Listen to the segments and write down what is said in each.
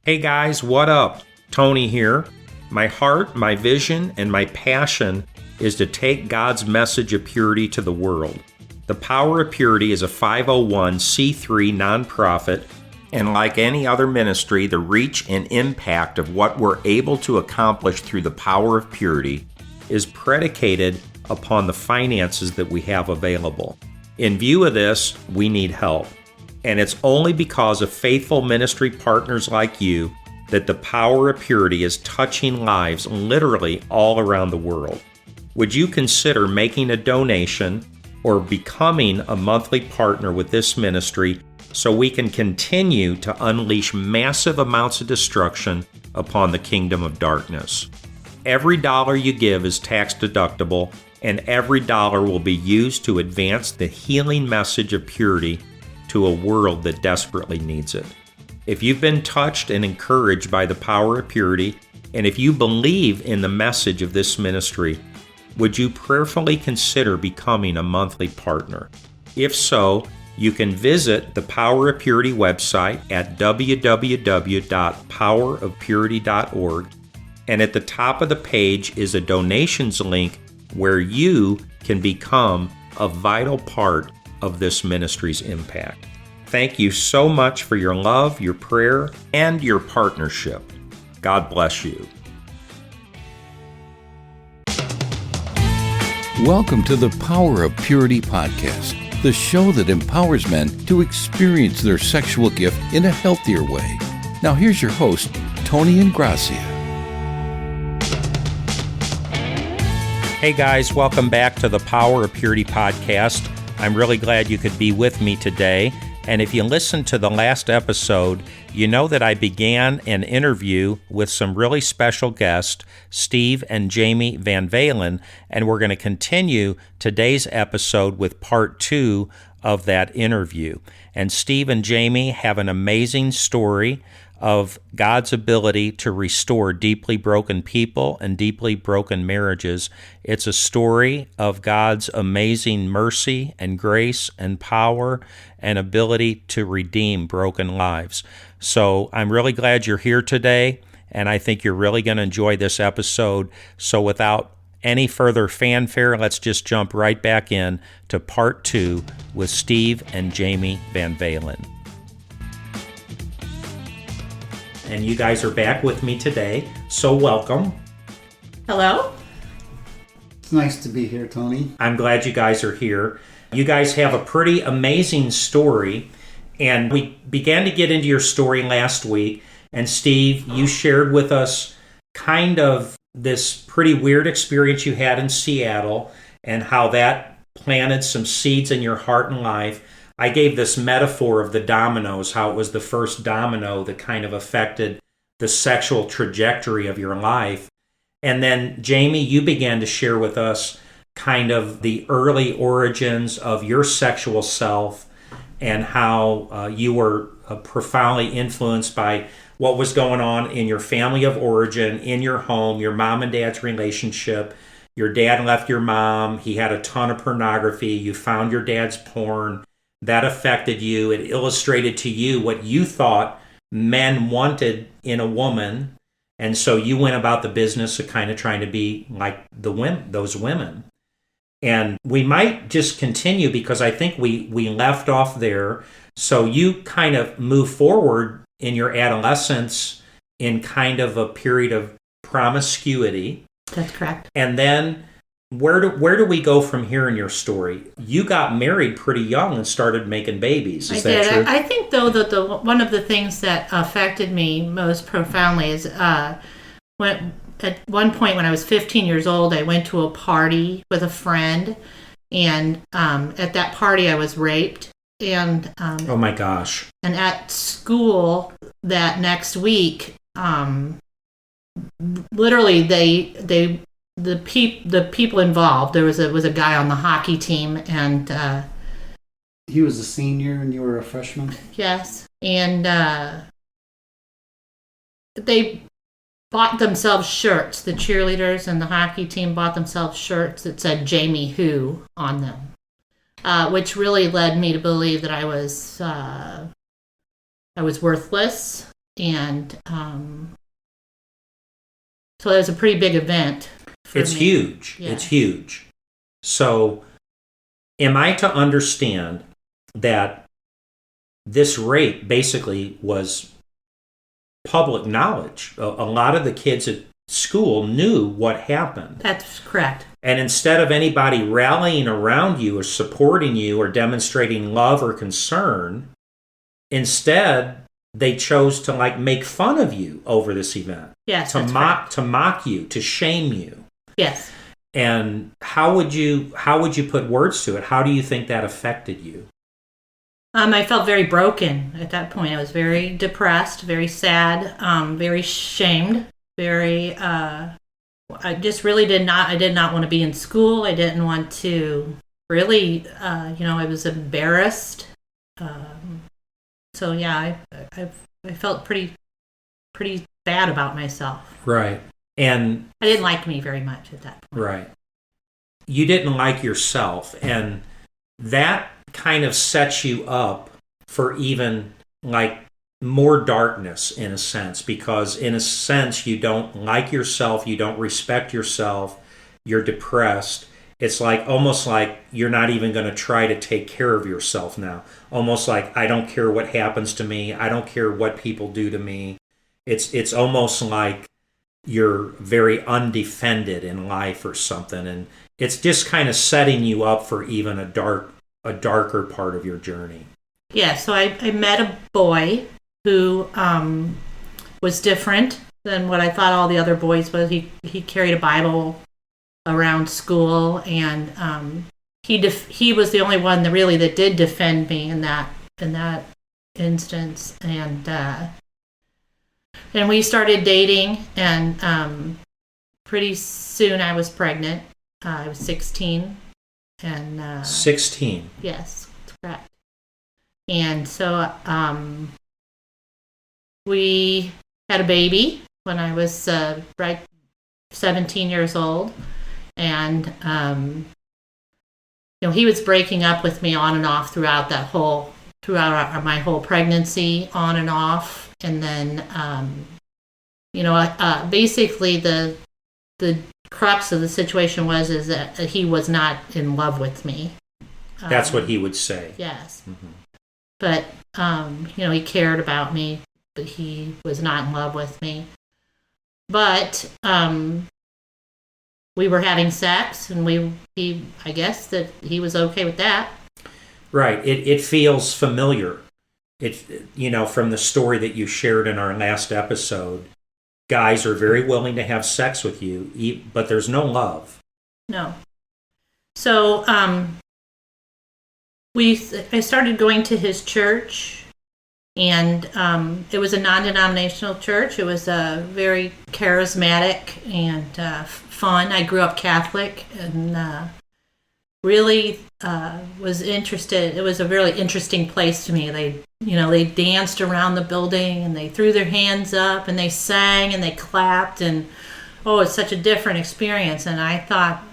Hey guys, what up? Tony here. My heart, my vision, and my passion is to take God's message of purity to the world. The Power of Purity is a 501c3 nonprofit, and like any other ministry, the reach and impact of what we're able to accomplish through the power of purity is predicated upon the finances that we have available. In view of this, we need help. And it's only because of faithful ministry partners like you that the Power of Purity is touching lives literally all around the world. Would you consider making a donation or becoming a monthly partner with this ministry so we can continue to unleash massive amounts of destruction upon the kingdom of darkness? Every dollar you give is tax deductible, and every dollar will be used to advance the healing message of purity to a world that desperately needs it. If you've been touched and encouraged by the Power of Purity, and if you believe in the message of this ministry, would you prayerfully consider becoming a monthly partner? If so, you can visit the Power of Purity website at www.powerofpurity.org, and at the top of the page is a donations link where you can become a vital part of this ministry's impact. Thank you so much for your love, your prayer, and your partnership. God bless you. Welcome to the Power of Purity podcast, the show that empowers men to experience their sexual gift in a healthier way. Now here's your host, Tony Ingrassia. Hey guys, welcome back to the Power of Purity podcast. I'm really glad you could be with me today. And if you listened to the last episode, you know that I began an interview with some really special guests, Steve and Jamie VanValin, and we're going to continue today's episode with part 2 of that interview. And Steve and Jamie have an amazing story of God's ability to restore deeply broken people and deeply broken marriages. It's a story of God's amazing mercy and grace and power and ability to redeem broken lives. So I'm really glad you're here today, and I think you're really going to enjoy this episode. So without any further fanfare, let's just jump right back in to part 2 with Steve and Jamie VanValin. And you guys are back with me today, so welcome. Hello. It's nice to be here, Tony. I'm glad you guys are here. You guys have a pretty amazing story, and we began to get into your story last week. And Steve, you shared with us kind of this pretty weird experience you had in Seattle and how that planted some seeds in your heart and life. I gave this metaphor of the dominoes, how it was the first domino that kind of affected the sexual trajectory of your life. And then, Jamie, you began to share with us kind of the early origins of your sexual self and how you were profoundly influenced by what was going on in your family of origin, in your home, your mom and dad's relationship. Your dad left your mom. He had a ton of pornography. You found your dad's porn. That affected you. It illustrated to you what you thought men wanted in a woman. And so you went about the business of kind of trying to be like those women. And we might just continue because I think we left off there. So you kind of move forward in your adolescence in kind of a period of promiscuity. That's correct. And then where do we go from here in your story? You got married pretty young and started making babies. Is that true? I think, though, that one of the things that affected me most profoundly is when at one point when I was 15 years old, I went to a party with a friend, and at that party I was raped. And oh my gosh! And at school that next week, literally the people involved. There was a guy on the hockey team, and he was a senior and you were a freshman. Yes, and they bought themselves shirts. The cheerleaders and the hockey team bought themselves shirts that said "Jamie Who" on them, which really led me to believe that I was worthless. And so that was a pretty big event for It's me. huge. Yeah. It's huge. So am I to understand that this rape basically was public knowledge? A lot of the kids at school knew what happened. That's correct. And instead of anybody rallying around you or supporting you or demonstrating love or concern, instead they chose to make fun of you over this event. Yes, to that's mock correct. to mock you, to shame you. Yes. And how would you put words to it? How do you think that affected you? I felt very broken at that point. I was very depressed, very sad, very shamed, very. I just really did not want to be in school. I didn't want to really. I was embarrassed. So yeah, I felt pretty bad about myself. Right. And I didn't like me very much at that point. right. You didn't like yourself, and that kind of sets you up for even more darkness in a sense, because in a sense you don't like yourself, you don't respect yourself, you're depressed. It's almost like you're not even going to try to take care of yourself now. Almost like, I don't care what happens to me, I don't care what people do to me. It's almost like you're very undefended in life or something, and it's just kind of setting you up for even a darker part of your journey. Yeah, so I met a boy who was different than what I thought all the other boys was. He carried a Bible around school, and he was the only one that did defend me in that instance, and we started dating, and pretty soon I was pregnant. I was 16, and 16. yes, that's correct. And so we had a baby when I was right 17 years old, and he was breaking up with me on and off throughout my whole pregnancy, on and off, and then basically the crux of the situation is that he was not in love with me. That's what he would say. Yes. Mm-hmm. But he cared about me, but he was not in love with me. But we were having sex, and I guess that he was okay with that. Right. It feels familiar. From the story that you shared in our last episode, guys are very willing to have sex with you, but there's no love. No. So I started going to his church, and it was a non-denominational church. It was very charismatic and fun. I grew up Catholic, and really was interested. It was a really interesting place to me. They danced around the building, and they threw their hands up, and they sang, and they clapped, and it's such a different experience. And I thought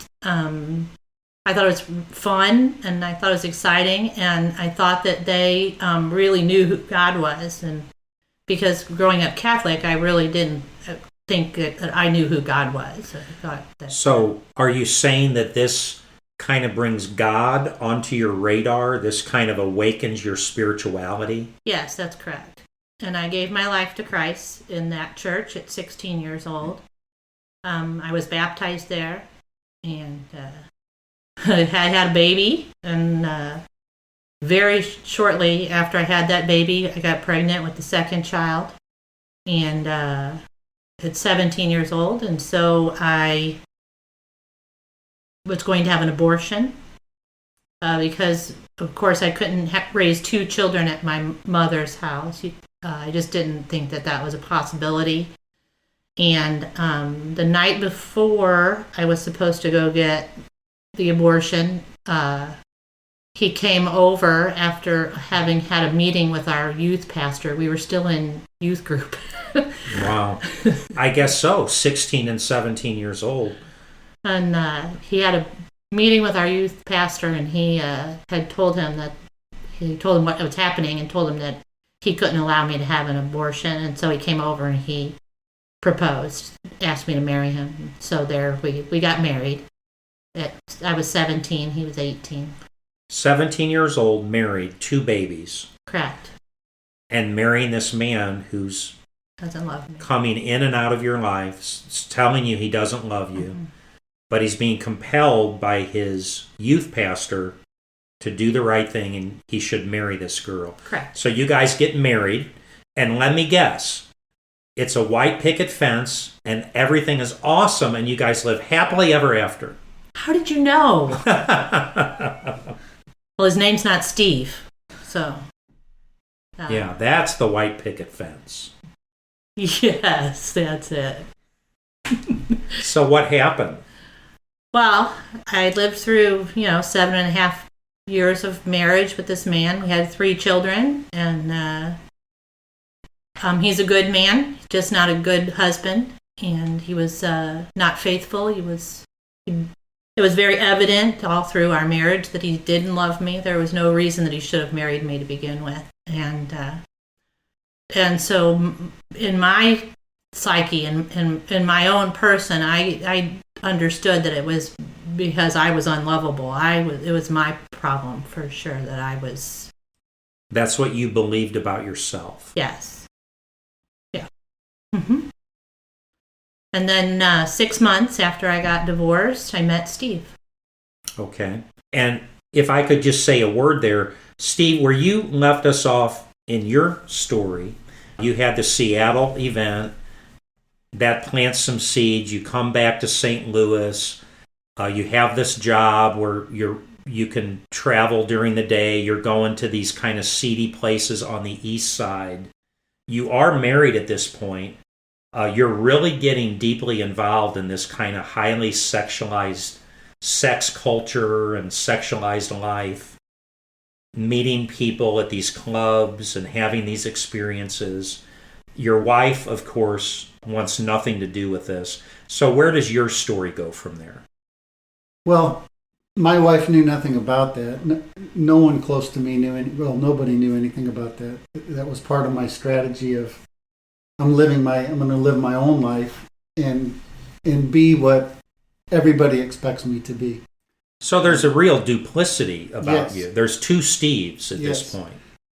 it was fun, and I thought it was exciting, and I thought that they really knew who God was. And because growing up Catholic, I really didn't think that I knew who God was. I thought that. So, are you saying that this kind of brings God onto your radar? This kind of awakens your spirituality? Yes, that's correct. And I gave my life to Christ in that church at 16 years old. I was baptized there, and I had a baby, and very shortly after I had that baby, I got pregnant with the second child, and at 17 years old, and so I was going to have an abortion because, of course, I couldn't raise two children at my mother's house. I just didn't think that was a possibility. And the night before I was supposed to go get the abortion, he came over after having had a meeting with our youth pastor. We were still in youth group. Wow. I guess so. 16 and 17 years old. And he had a meeting with our youth pastor, and he had told him what was happening, and told him that he couldn't allow me to have an abortion, and so he came over and he proposed, asked me to marry him. So there we got married. I was 17, he was 18. 17 years old, married, 2 babies. Correct. And marrying this man who's doesn't love me, coming in and out of your life, telling you he doesn't love you, but he's being compelled by his youth pastor to do the right thing, and he should marry this girl. Correct. So you guys get married, and let me guess, it's a white picket fence, and everything is awesome, and you guys live happily ever after. How did you know? Well, his name's not Steve, so. Yeah, that's the white picket fence. Yes, that's it. So what happened? Well, I lived through, 7.5 years of marriage with this man. We had 3 children, and he's a good man, just not a good husband. And he was not faithful. It was very evident all through our marriage that he didn't love me. There was no reason that he should have married me to begin with. And so in my psyche and in my own person, I understood that it was because I was unlovable. It was my problem for sure that I was. That's what you believed about yourself. Yes. Yeah. And then 6 months after I got divorced, I met Steve. Okay. And if I could just say a word there, Steve, where you left us off in your story, you had the Seattle event that plants some seeds. You come back to St. Louis. You have this job where you can travel during the day. You're going to these kind of seedy places on the east side. You are married at this point. You're really getting deeply involved in this kind of highly sexualized sex culture and sexualized life, meeting people at these clubs and having these experiences. Your wife, of course, wants nothing to do with this. So where does your story go from there? Well, my wife knew nothing about that. No one close to me nobody knew anything about that. That was part of my strategy of I'm going to live my own life and be what everybody expects me to be. So there's a real duplicity about Yes. you. There's 2 Steves at this point.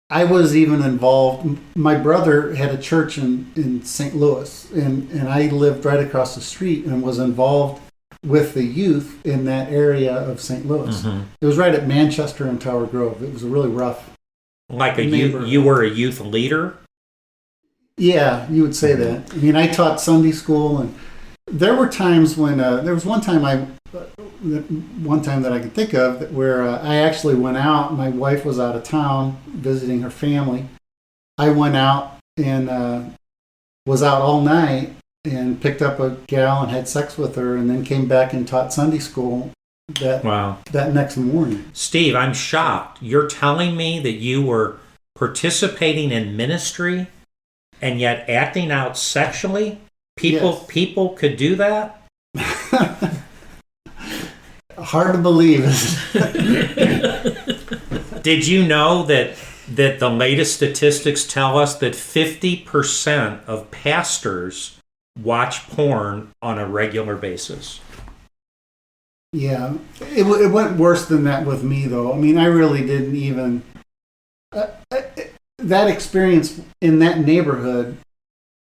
I was even involved. My brother had a church in St. Louis, and I lived right across the street and was involved with the youth in that area of St. Louis. It was right at Manchester and Tower Grove. It was a really rough. Like you were a youth leader? Yeah, you would say that. I mean, I taught Sunday school, and there were times when there was one time that I could think of where I actually went out. My wife was out of town visiting her family. I went out and was out all night and picked up a gal and had sex with her, and then came back and taught Sunday school that next morning. Steve, I'm shocked. You're telling me that you were participating in ministry and yet acting out sexually? People could do that? Hard to believe. Did you know that the latest statistics tell us that 50% of pastors watch porn on a regular basis? Yeah, it went worse than that with me, though. I mean, I really didn't even... that experience in that neighborhood,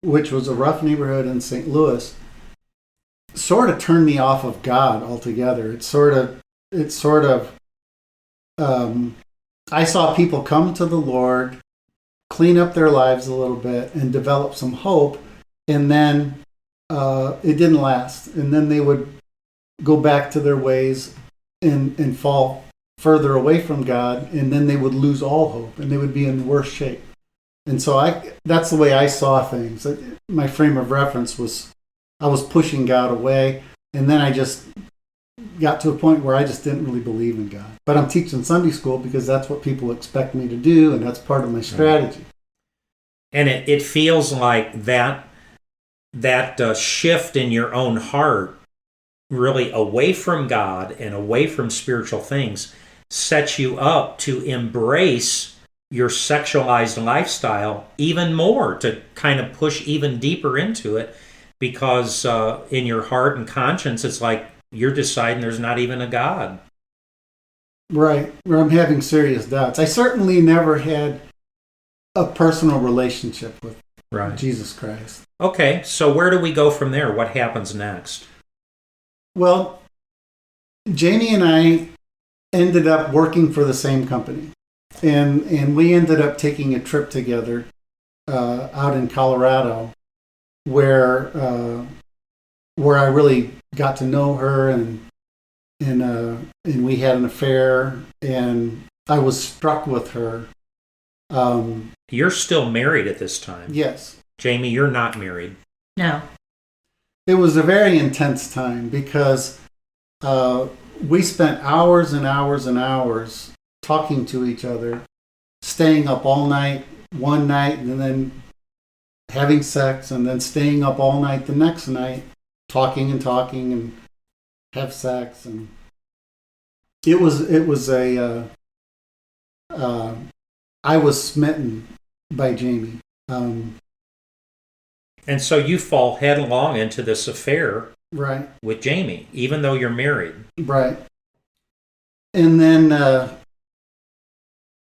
which was a rough neighborhood in St. Louis, sort of turned me off of God altogether. I saw people come to the Lord, clean up their lives a little bit, and develop some hope, and then it didn't last. And then they would go back to their ways and fall further away from God, and then they would lose all hope, and they would be in worse shape. And so that's the way I saw things. My frame of reference was I was pushing God away, and then I just got to a point where I just didn't really believe in God. But I'm teaching Sunday school because that's what people expect me to do, and that's part of my strategy. And it feels like that shift in your own heart, really away from God and away from spiritual things, sets you up to embrace your sexualized lifestyle even more, to kind of push even deeper into it, because in your heart and conscience, it's like you're deciding there's not even a God. Right. Where I'm having serious doubts. I certainly never had a personal relationship with Jesus Christ. Okay, so where do we go from there? What happens next? Well, Jamie and I ended up working for the same company. And we ended up taking a trip together out in Colorado where I really got to know her, and we had an affair, and I was struck with her. You're still married at this time. Yes. Jamie, you're not married. No. It was a very intense time because we spent hours and hours and hours talking to each other, staying up all night one night, and then having sex, and then staying up all night the next night, talking and have sex. And it was I was smitten by Jamie. And so you fall headlong into this affair Right. with Jamie, even though you're married. Right. And then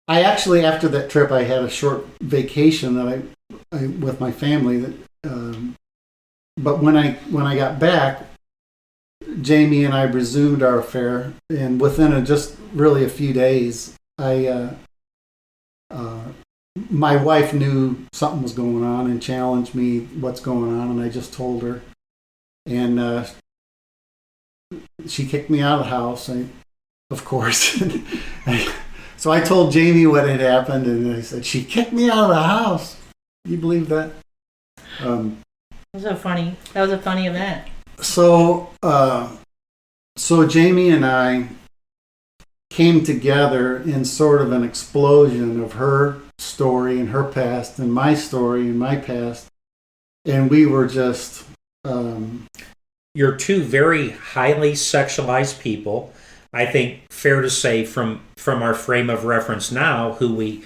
I actually, after that trip, I had a short vacation that I with my family. But when I got back, Jamie and I resumed our affair, and within just really a few days, my wife knew something was going on and challenged me what's going on, and I just told her, and she kicked me out of the house. Of course. So I told Jamie what had happened, and I said, she kicked me out of the house. You believe that? That was so funny. That was a funny event. So Jamie and I came together in sort of an explosion of her story and her past, and my story and my past, and we were just... You're two very highly sexualized people. I think fair to say from our frame of reference now, who we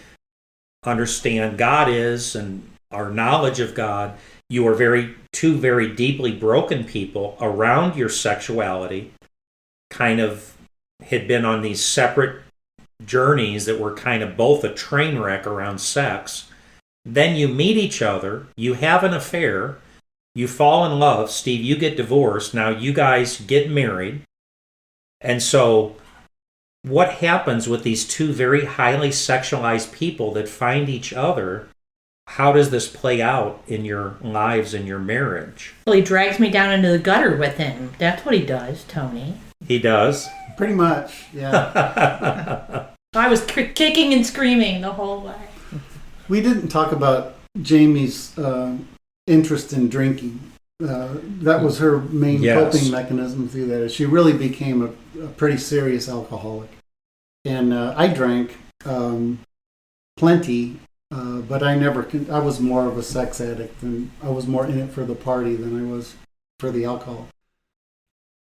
understand God is and our knowledge of God, you are two very deeply broken people around your sexuality, kind of had been on these separate journeys that were kind of both a train wreck around sex. Then you meet each other, you have an affair, you fall in love. Steve, you get divorced. Now you guys get married. And so what happens with these two very highly sexualized people that find each other? How does this play out in your lives, in your marriage? Well, he drags me down into the gutter with him. That's what he does, Tony. He does? Pretty much, yeah. I was kicking and screaming the whole way. We didn't talk about Jamie's interest in drinking. That was her main coping mechanism through that. She really became a pretty serious alcoholic. And I drank plenty, but I was more of a sex addict, and I was more in it for the party than I was for the alcohol.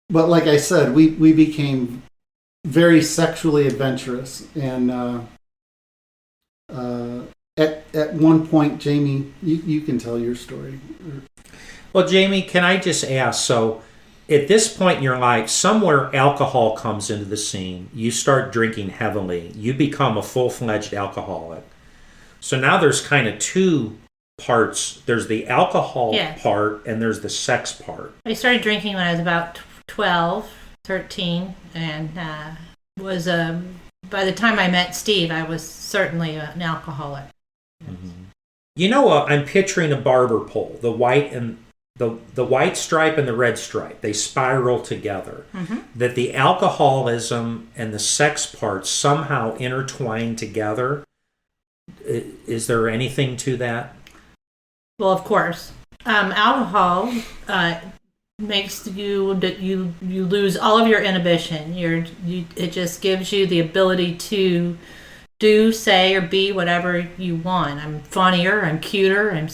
But like I said, we became very sexually adventurous, and at one point, Jamie, you can tell your story. Well, Jamie, can I just ask, so at this point in your life, somewhere alcohol comes into the scene. You start drinking heavily. You become a full-fledged alcoholic. So now there's kind of two parts. There's the alcohol part, and there's the sex part. I started drinking when I was about 12, 13, and was by the time I met Steve, I was certainly an alcoholic. Mm-hmm. You know, I'm picturing a barber pole, the white and the white stripe and the red stripe. They spiral together. Mm-hmm. That the alcoholism and the sex parts somehow intertwine together. Is there anything to that? Well, of course. Alcohol makes you lose all of your inhibition. It just gives you the ability to do, say, or be whatever you want. I'm funnier, I'm cuter, I'm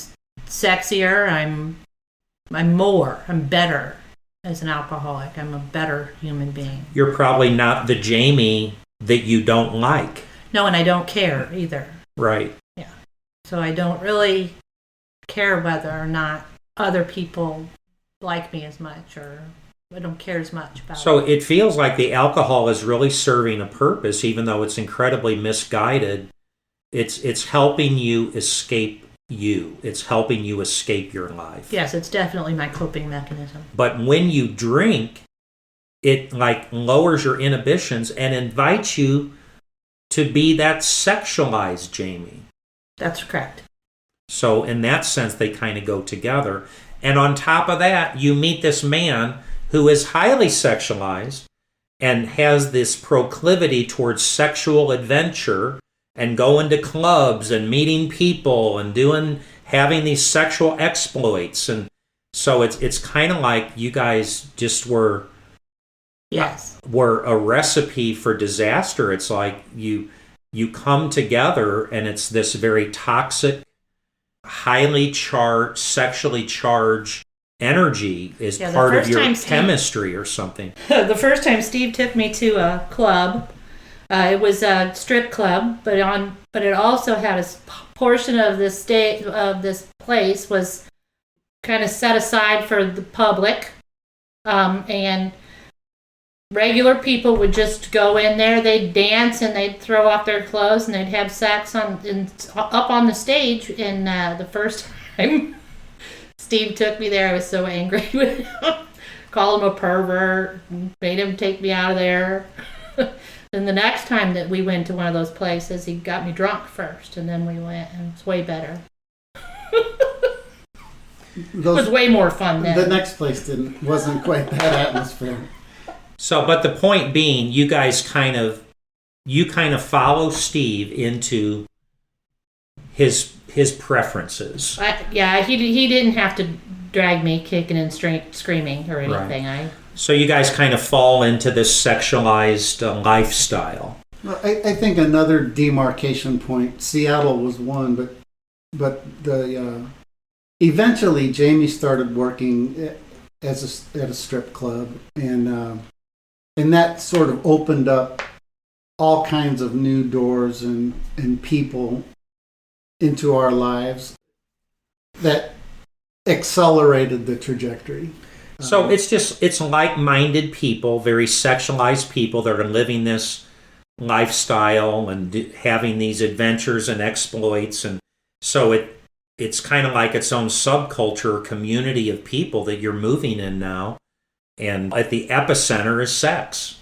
sexier, I'm better as an alcoholic. I'm a better human being. You're probably not the Jamie that you don't like. No, and I don't care either. Right. Yeah. So I don't really care whether or not other people like me as much, or I don't care as much about So it feels like the alcohol is really serving a purpose, even though it's incredibly misguided. It's helping you escape you. It's helping you escape your life. Yes, it's definitely my coping mechanism. But when you drink, it like lowers your inhibitions and invites you to be that sexualized Jamie. That's correct. So in that sense, they kind of go together. And on top of that, you meet this man who is highly sexualized and has this proclivity towards sexual adventure and going to clubs and meeting people and having these sexual exploits. And so it's kind of like you guys just were a recipe for disaster. It's like you come together and it's this very toxic, highly charged, sexually charged energy is part of your chemistry or something. The first time Steve took me to a club, it was a strip club, but it also had a portion of this place was kind of set aside for the public, and regular people would just go in there. They'd dance and they'd throw off their clothes and they'd have sex up on the stage. And the first time Steve took me there, I was so angry with him. Called him a pervert, made him take me out of there. Then the next time that we went to one of those places, he got me drunk first, and then we went, and it was way better. It was way more fun then. The next place wasn't quite that atmosphere. So, but the point being, you guys kind of follow Steve into his preferences. He didn't have to drag me kicking and screaming or anything. Right. So you guys kind of fall into this sexualized lifestyle. Well, I think another demarcation point, Seattle was one, but eventually Jamie started working at a strip club, and that sort of opened up all kinds of new doors and people into our lives that accelerated the trajectory. So it's like-minded people, very sexualized people that are living this lifestyle and having these adventures and exploits. And so it's kind of like its own subculture or community of people that you're moving in now. And at the epicenter is sex.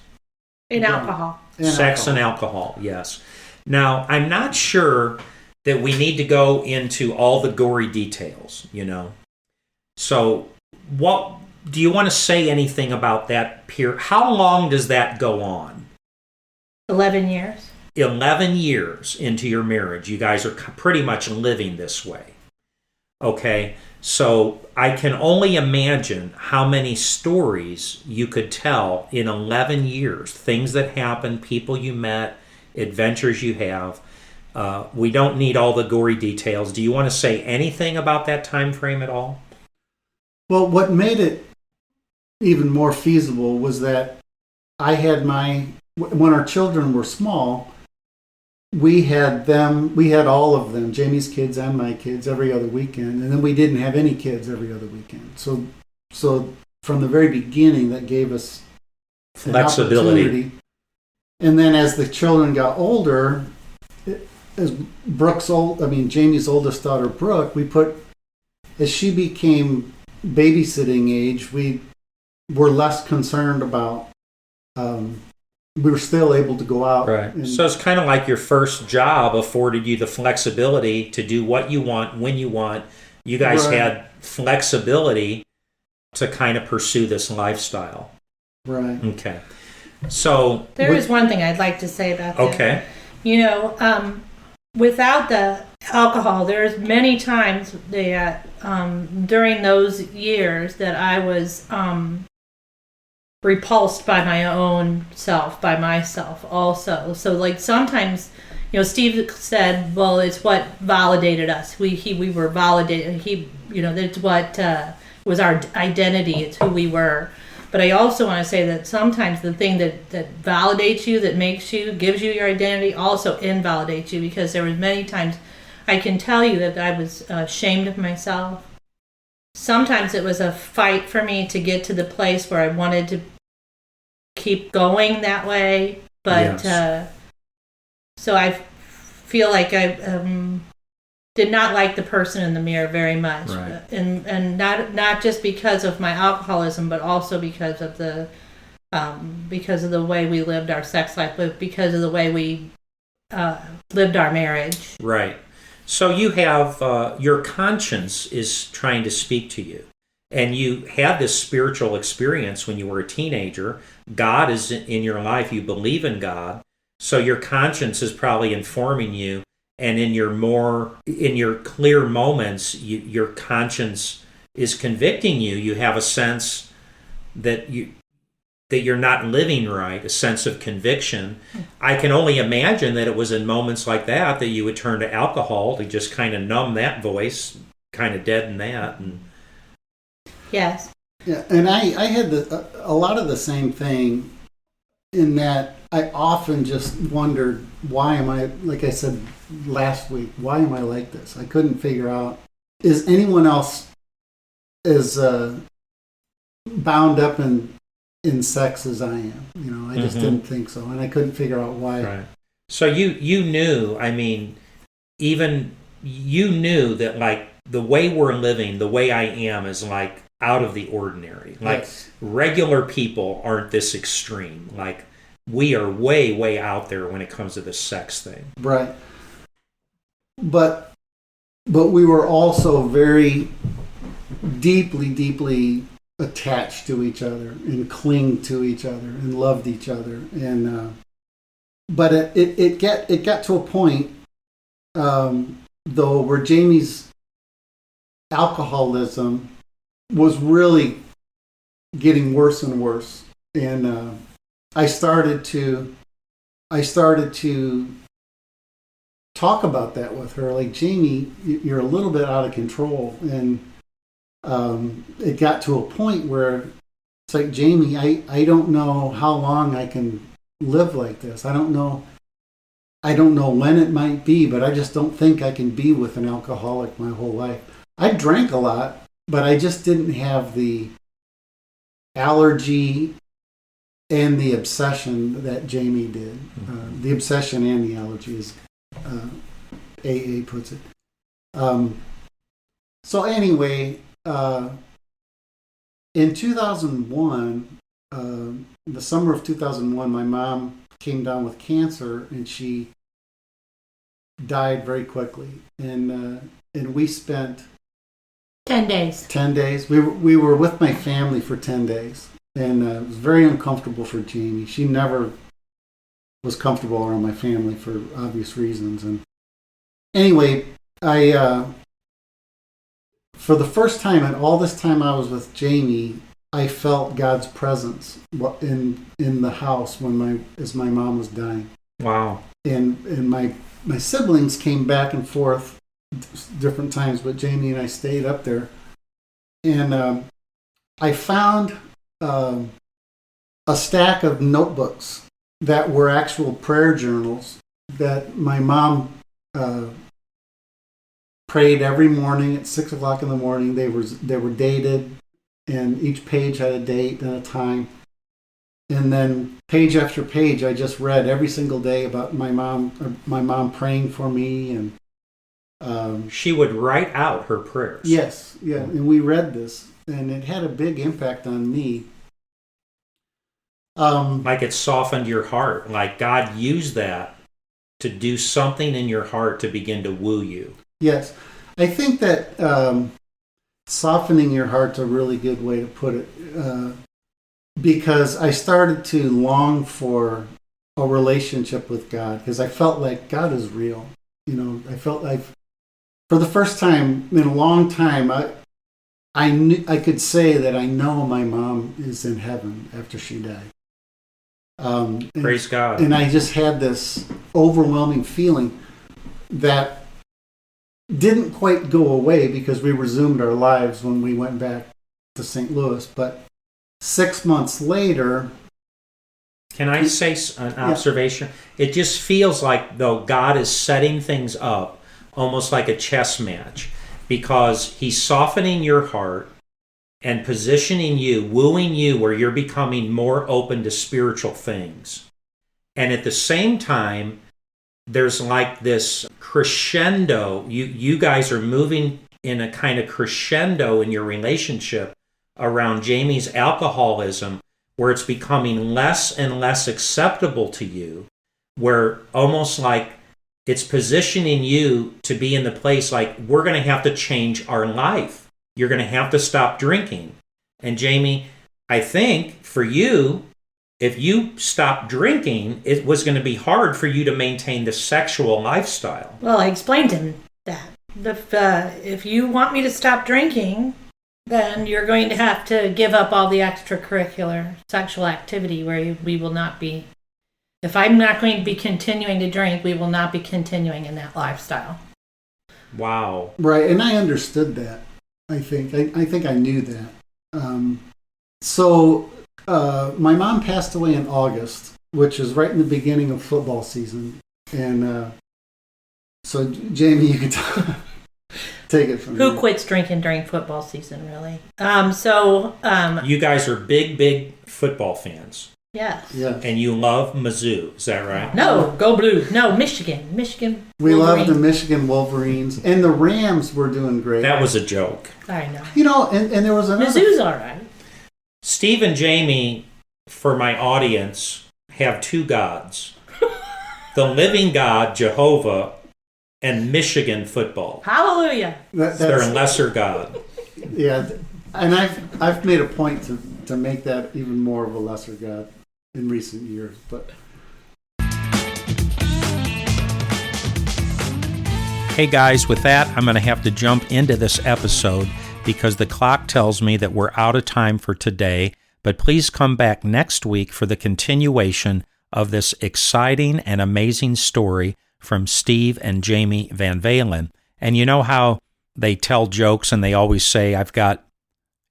And alcohol. Sex and alcohol, yes. Now, I'm not sure that we need to go into all the gory details, So what... Do you want to say anything about that period? How long does that go on? 11 years. 11 years into your marriage. You guys are pretty much living this way. Okay, so I can only imagine how many stories you could tell in 11 years. Things that happened, people you met, adventures you have. We don't need all the gory details. Do you want to say anything about that time frame at all? Well, what made it even more feasible was that I had when our children were small, we had all of them, Jamie's kids and my kids, every other weekend, and then we didn't have any kids every other weekend. So from the very beginning, that gave us flexibility. And then as the children got older, as Jamie's oldest daughter, Brooke, as she became babysitting age, we were less concerned about, we were still able to go out. Right. So it's kind of like your first job afforded you the flexibility to do what you want, when you want. You guys had flexibility to kind of pursue this lifestyle. Right. Okay. So there is one thing I'd like to say about that. Okay. Without the alcohol, there's many times that during those years that I was repulsed by my own self, by myself also. So like sometimes, Steve said, well, it's what validated us. We were validated. That's what was our identity. It's who we were. But I also want to say that sometimes the thing that validates you, that makes you, gives you your identity, also invalidates you, because there was many times I can tell you that I was ashamed of myself. Sometimes it was a fight for me to get to the place where I wanted to keep going that way. But Yes. so I feel like I did not like the person in the mirror very much, Right. and not just because of my alcoholism, but also because of the way we lived our sex life, but because of the way we lived our marriage. Right. So you have your conscience is trying to speak to you, and you had this spiritual experience when you were a teenager. God is in your life. You believe in God, so your conscience is probably informing you. And in your clear moments, your conscience is convicting you. You have a sense that you're not living right, a sense of conviction. I can only imagine that it was in moments like that you would turn to alcohol to just kind of numb that voice, kind of deaden that. And Yes. Yeah, and I had a lot of the same thing, in that I often just wondered, why am I, like I said last week, why am I like this? I couldn't figure out, is anyone else as bound up in sex as I am? I just didn't think so, and I couldn't figure out why. right. So you knew, I mean, even you knew that, like, the way we're living, the way I am, is like out of the ordinary. Like, Yes. regular people aren't this extreme. Like, we are way, way out there when it comes to the sex thing. Right. But we were also very deeply, deeply attached to each other and cling to each other and loved each other. And but it got to a point, though, where Jamie's alcoholism was really getting worse and worse, and I started to talk about that with her, like, Jamie, you're a little bit out of control. And it got to a point where it's like, Jamie, I don't know how long I can live like this. I don't know when it might be, but I just don't think I can be with an alcoholic my whole life. I drank a lot, but I just didn't have the allergy and the obsession that Jamie did. The obsession and the allergy, as AA puts it. So anyway, in 2001, the summer of 2001, my mom came down with cancer, and she died very quickly. And we spent 10 days. 10 days. We were with my family for 10 days. And it was very uncomfortable for Jamie. She never was comfortable around my family for obvious reasons. And anyway, for the first time in all this time I was with Jamie, I felt God's presence in the house as my mom was dying. Wow. And my siblings came back and forth different times, but Jamie and I stayed up there. And I found a stack of notebooks that were actual prayer journals that my mom prayed every morning at 6 o'clock in the morning. They were dated, and each page had a date and a time. And then page after page, I just read every single day about my mom praying for me. And she would write out her prayers. Yes, yeah, and we read this, and it had a big impact on me. Like, it softened your heart. Like, God used that to do something in your heart to begin to woo you. Yes, I think that softening your heart's a really good way to put it, because I started to long for a relationship with God, because I felt like God is real. I felt like, for the first time in a long time, I knew, I could say that I know my mom is in heaven after she died. Praise God. And I just had this overwhelming feeling that didn't quite go away, because we resumed our lives when we went back to St. Louis. But 6 months later. Can I say an observation? Yeah. It just feels like, though, God is setting things up almost like a chess match, because he's softening your heart and positioning you, wooing you where you're becoming more open to spiritual things. And at the same time, there's like this crescendo. You guys are moving in a kind of crescendo in your relationship around Jamie's alcoholism, where it's becoming less and less acceptable to you, where almost like it's positioning you to be in the place like, we're going to have to change our life. You're going to have to stop drinking. And Jamie, I think for you, if you stopped drinking, it was going to be hard for you to maintain the sexual lifestyle. Well, I explained to him that if you want me to stop drinking, then you're going to have to give up all the extracurricular sexual activity where we will not be. If I'm not going to be continuing to drink, we will not be continuing in that lifestyle. Wow. Right, and I understood that. I think I knew that. My mom passed away in August, which is right in the beginning of football season. And so, Jamie, you can take it from Who here. quits drinking during football season, really? You guys are big football fans. Yes. And you love Mizzou, is that right? No, go blue. No, Michigan. We Wolverines. love the Michigan Wolverines. And the Rams were doing great. That was a joke. I know. You know, and there was another... Mizzou's all right. Steve and Jamie, for my audience, have two gods. The living God, Jehovah, and Michigan football. Hallelujah. They're a lesser god. Yeah, and I've made a point to make that even more of a lesser god in recent years. But hey guys, with that, I'm going to have to jump into this episode because the clock tells me that we're out of time for today. But please come back next week for the continuation of this exciting and amazing story from Steve and Jamie VanValin. And you know how they tell jokes and they always say, I've got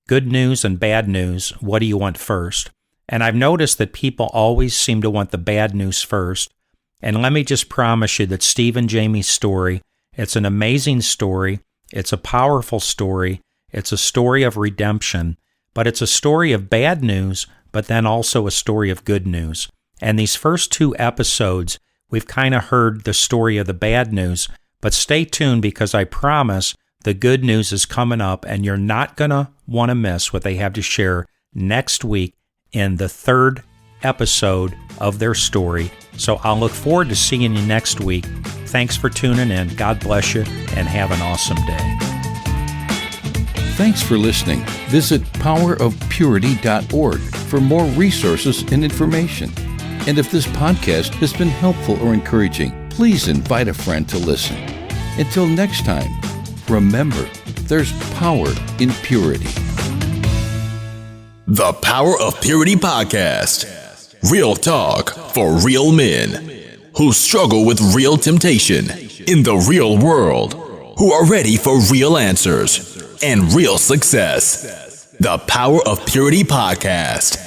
good news and bad news. What do you want first? And I've noticed that people always seem to want the bad news first. And let me just promise you that Steve and Jamie's story, it's an amazing story. It's a powerful story. It's a story of redemption. But it's a story of bad news, but then also a story of good news. And these first two episodes, we've kind of heard the story of the bad news, but stay tuned because I promise the good news is coming up and you're not going to want to miss what they have to share next week in the third episode of their story. So I'll look forward to seeing you next week. Thanks for tuning in. God bless you and have an awesome day. Thanks for listening. Visit powerofpurity.org for more resources and information. And if this podcast has been helpful or encouraging, please invite a friend to listen. Until next time, remember, there's power in purity. The Power of Purity Podcast. Real talk for real men who struggle with real temptation in the real world, who are ready for real answers and real success. The Power of Purity Podcast.